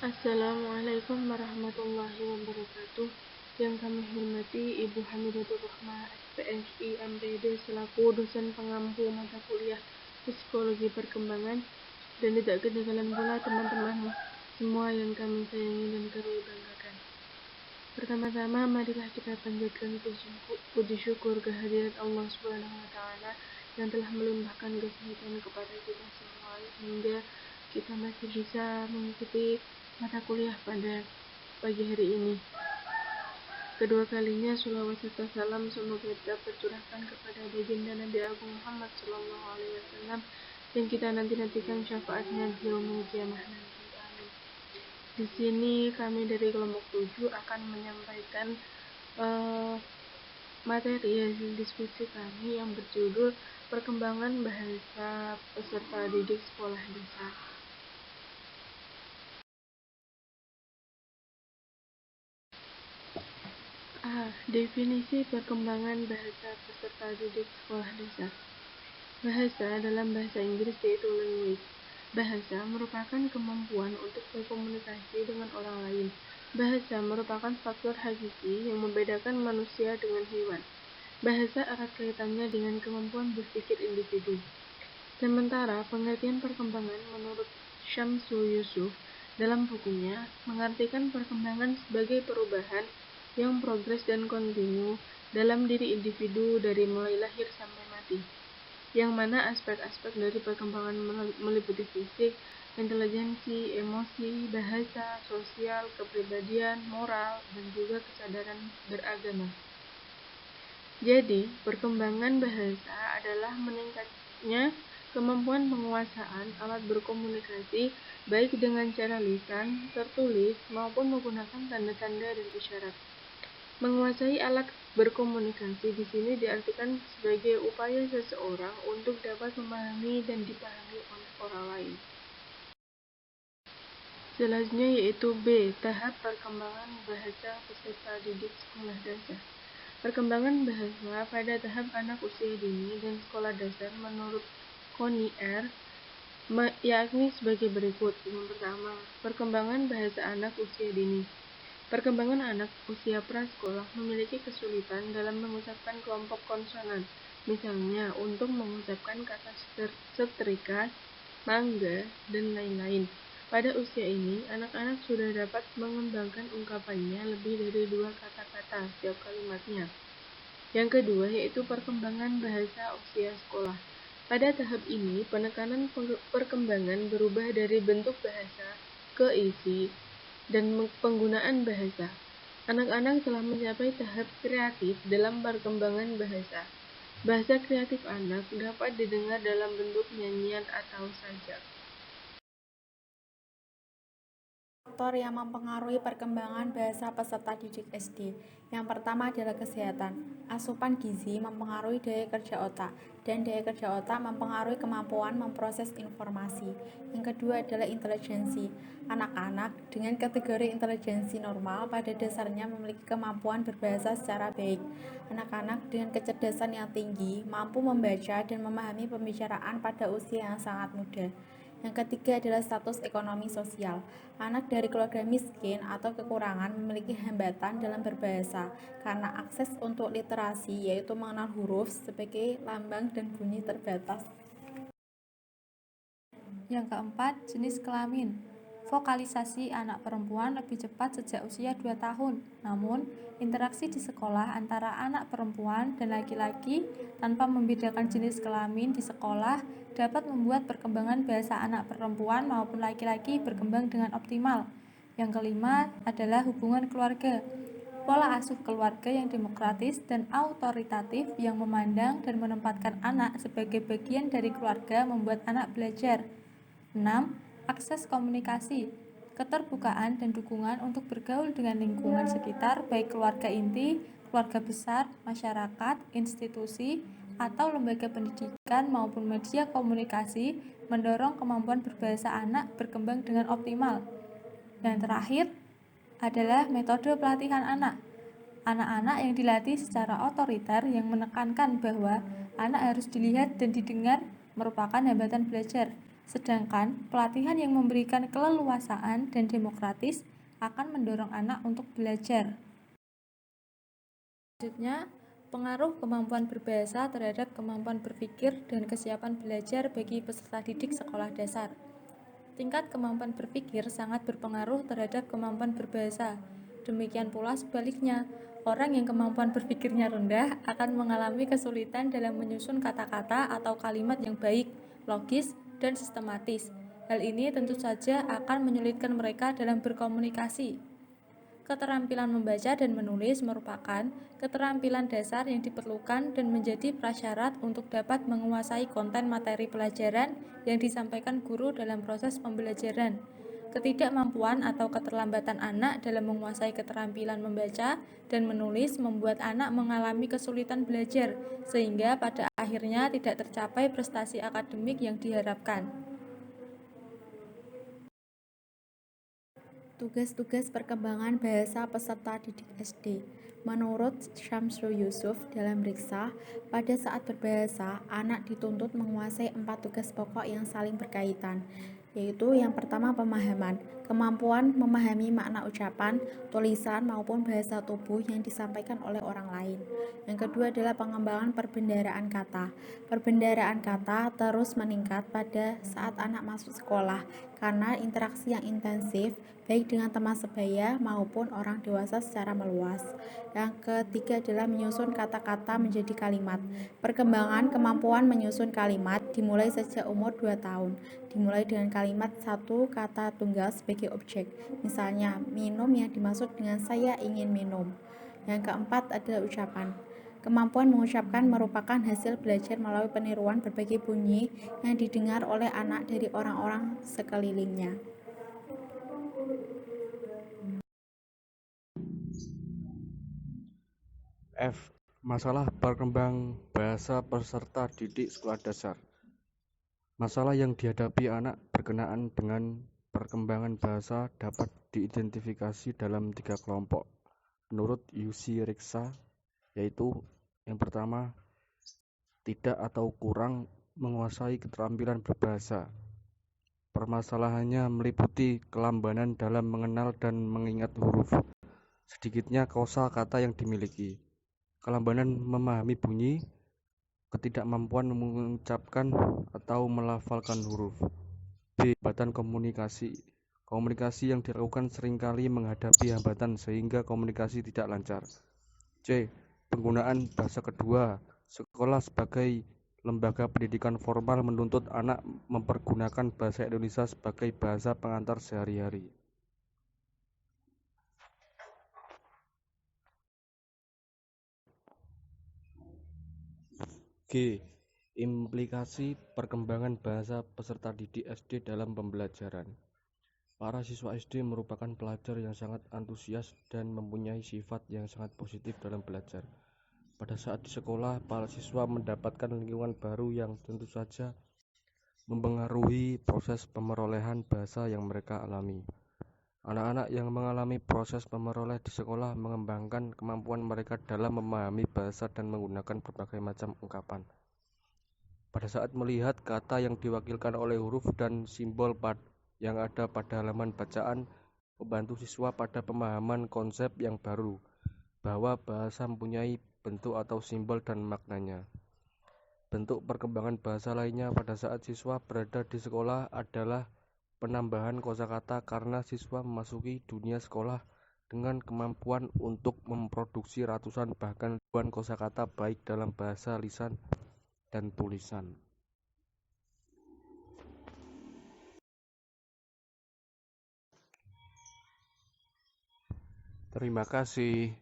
Assalamualaikum warahmatullahi wabarakatuh. Yang kami hormati Ibu Hamidatul Rohmah, SPSI MPD selaku dosen pengampu mata kuliah Psikologi Perkembangan, dan tidak ketinggalan pula teman-teman semua yang kami sayangi dan kami banggakan. Pertama-tama marilah kita panjatkan puji syukur kehadirat Allah Subhanahu wa taala yang telah melimpahkan kesehatan kepada kita semua hingga kita masih bisa mengikuti mata kuliah pada pagi hari ini. Kedua kalinya sholawat serta salam semoga dapat tercurahkan kepada baginda Nabi Agung Muhammad SAW yang kita nantikan syafaatnya di yaumul qiyamah nanti. Amin. Di sini kami dari kelompok 7 akan menyampaikan materi hasil diskusi kami yang berjudul Perkembangan Bahasa Peserta Didik Sekolah Desa. Definisi perkembangan bahasa peserta didik sekolah desa. Bahasa dalam bahasa Inggris yaitu language. Bahasa merupakan kemampuan untuk berkomunikasi dengan orang lain. Bahasa merupakan faktor hakiki yang membedakan manusia dengan hewan. Bahasa erat kaitannya dengan kemampuan berpikir individu. Sementara pengertian perkembangan menurut Syamsul Yusuf dalam bukunya mengartikan perkembangan sebagai perubahan yang progres dan kontinu dalam diri individu dari mulai lahir sampai mati, yang mana aspek-aspek dari perkembangan meliputi fisik, intelijensi, emosi, bahasa, sosial, kepribadian, moral, dan juga kesadaran beragama. Jadi, perkembangan bahasa adalah meningkatnya kemampuan penguasaan alat berkomunikasi baik dengan cara lisan, tertulis, maupun menggunakan tanda-tanda dan isyarat. Menguasai alat berkomunikasi di sini diartikan sebagai upaya seseorang untuk dapat memahami dan dipahami oleh orang lain. Selanjutnya yaitu B. Tahap perkembangan bahasa peserta didik sekolah dasar. Perkembangan bahasa pada tahap anak usia dini dan sekolah dasar menurut Connie R. yakni sebagai berikut. Yang pertama, perkembangan bahasa anak usia dini. Perkembangan anak usia prasekolah memiliki kesulitan dalam mengucapkan kelompok konsonan, misalnya untuk mengucapkan kata setrika, mangga, dan lain-lain. Pada usia ini, anak-anak sudah dapat mengembangkan ungkapannya lebih dari 2 kata-kata setiap kalimatnya. Yang kedua yaitu perkembangan bahasa usia sekolah. Pada tahap ini, penekanan perkembangan berubah dari bentuk bahasa ke isi dan penggunaan bahasa. Anak-anak telah mencapai tahap kreatif dalam perkembangan bahasa. Bahasa kreatif anak dapat didengar dalam bentuk nyanyian atau sajak. Faktor yang mempengaruhi perkembangan bahasa peserta didik SD. Yang pertama adalah kesehatan. Asupan gizi mempengaruhi daya kerja otak, dan daya kerja otak mempengaruhi kemampuan memproses informasi. Yang kedua adalah intelijensi. Anak-anak dengan kategori intelijensi normal pada dasarnya memiliki kemampuan berbahasa secara baik. Anak-anak dengan kecerdasan yang tinggi mampu membaca dan memahami pembicaraan pada usia yang sangat muda. Yang ketiga adalah status ekonomi sosial. Anak dari keluarga miskin atau kekurangan memiliki hambatan dalam berbahasa karena akses untuk literasi, yaitu mengenal huruf sebagai lambang dan bunyi terbatas. Yang keempat, jenis kelamin. Vokalisasi anak perempuan lebih cepat sejak usia 2 tahun. Namun, interaksi di sekolah antara anak perempuan dan laki-laki tanpa membedakan jenis kelamin di sekolah dapat membuat perkembangan bahasa anak perempuan maupun laki-laki berkembang dengan optimal. Yang kelima adalah hubungan keluarga. Pola asuh keluarga yang demokratis dan autoritatif yang memandang dan menempatkan anak sebagai bagian dari keluarga membuat anak belajar. 6. Akses komunikasi. Keterbukaan dan dukungan untuk bergaul dengan lingkungan sekitar, baik keluarga inti, keluarga besar, masyarakat, institusi, atau lembaga pendidikan maupun media komunikasi mendorong kemampuan berbahasa anak berkembang dengan optimal. Dan terakhir adalah metode pelatihan anak. Anak-anak yang dilatih secara otoriter yang menekankan bahwa anak harus dilihat dan didengar merupakan hambatan belajar. Sedangkan pelatihan yang memberikan keleluasaan dan demokratis akan mendorong anak untuk belajar. Selanjutnya, pengaruh kemampuan berbahasa terhadap kemampuan berpikir dan kesiapan belajar bagi peserta didik sekolah dasar. Tingkat kemampuan berpikir sangat berpengaruh terhadap kemampuan berbahasa. Demikian pula sebaliknya, orang yang kemampuan berpikirnya rendah akan mengalami kesulitan dalam menyusun kata-kata atau kalimat yang baik, logis, dan sistematis. Hal ini tentu saja akan menyulitkan mereka dalam berkomunikasi. Keterampilan membaca dan menulis merupakan keterampilan dasar yang diperlukan dan menjadi prasyarat untuk dapat menguasai konten materi pelajaran yang disampaikan guru dalam proses pembelajaran. Ketidakmampuan atau keterlambatan anak dalam menguasai keterampilan membaca dan menulis membuat anak mengalami kesulitan belajar, sehingga pada akhirnya tidak tercapai prestasi akademik yang diharapkan. Tugas-tugas perkembangan bahasa peserta didik SD. Menurut Syamsul Yusuf dalam Riksa, pada saat berbahasa, anak dituntut menguasai 4 tugas pokok yang saling berkaitan, yaitu yang pertama pemahaman, kemampuan memahami makna ucapan, tulisan maupun bahasa tubuh yang disampaikan oleh orang lain. Yang kedua adalah pengembangan perbendaharaan kata. Perbendaharaan kata terus meningkat pada saat anak masuk sekolah karena interaksi yang intensif baik dengan teman sebaya maupun orang dewasa secara meluas. Yang ketiga adalah menyusun kata-kata menjadi kalimat. Perkembangan kemampuan menyusun kalimat dimulai sejak umur 2 tahun. Dimulai dengan kalimat satu kata tunggal sebagai objek. Misalnya, minum yang dimaksud dengan saya ingin minum. Yang keempat adalah ucapan. Kemampuan mengucapkan merupakan hasil belajar melalui peniruan berbagai bunyi yang didengar oleh anak dari orang-orang sekelilingnya. F. Masalah berkembang bahasa peserta didik sekolah dasar. Masalah yang dihadapi anak berkenaan dengan perkembangan bahasa dapat diidentifikasi dalam 3 kelompok menurut UC Riksa, yaitu yang pertama, tidak atau kurang menguasai keterampilan berbahasa. Permasalahannya meliputi kelambanan dalam mengenal dan mengingat huruf, sedikitnya kosakata yang dimiliki, kelambanan memahami bunyi, ketidakmampuan mengucapkan atau melafalkan huruf. B. Hambatan komunikasi. Komunikasi yang dilakukan seringkali menghadapi hambatan sehingga komunikasi tidak lancar. C. Penggunaan bahasa kedua. Sekolah sebagai lembaga pendidikan formal menuntut anak mempergunakan bahasa Indonesia sebagai bahasa pengantar sehari-hari. G. Implikasi perkembangan bahasa peserta didik SD dalam pembelajaran. Para siswa SD merupakan pelajar yang sangat antusias dan mempunyai sifat yang sangat positif dalam belajar. Pada saat di sekolah, para siswa mendapatkan lingkungan baru yang tentu saja mempengaruhi proses pemerolehan bahasa yang mereka alami. Anak-anak yang mengalami proses pemeroleh di sekolah mengembangkan kemampuan mereka dalam memahami bahasa dan menggunakan berbagai macam ungkapan. Pada saat melihat kata yang diwakilkan oleh huruf dan simbol yang ada pada halaman bacaan, membantu siswa pada pemahaman konsep yang baru, bahwa bahasa mempunyai bentuk atau simbol dan maknanya. Bentuk perkembangan bahasa lainnya pada saat siswa berada di sekolah adalah penambahan kosakata karena siswa memasuki dunia sekolah dengan kemampuan untuk memproduksi ratusan bahkan ribuan kosakata baik dalam bahasa lisan dan tulisan. Terima kasih.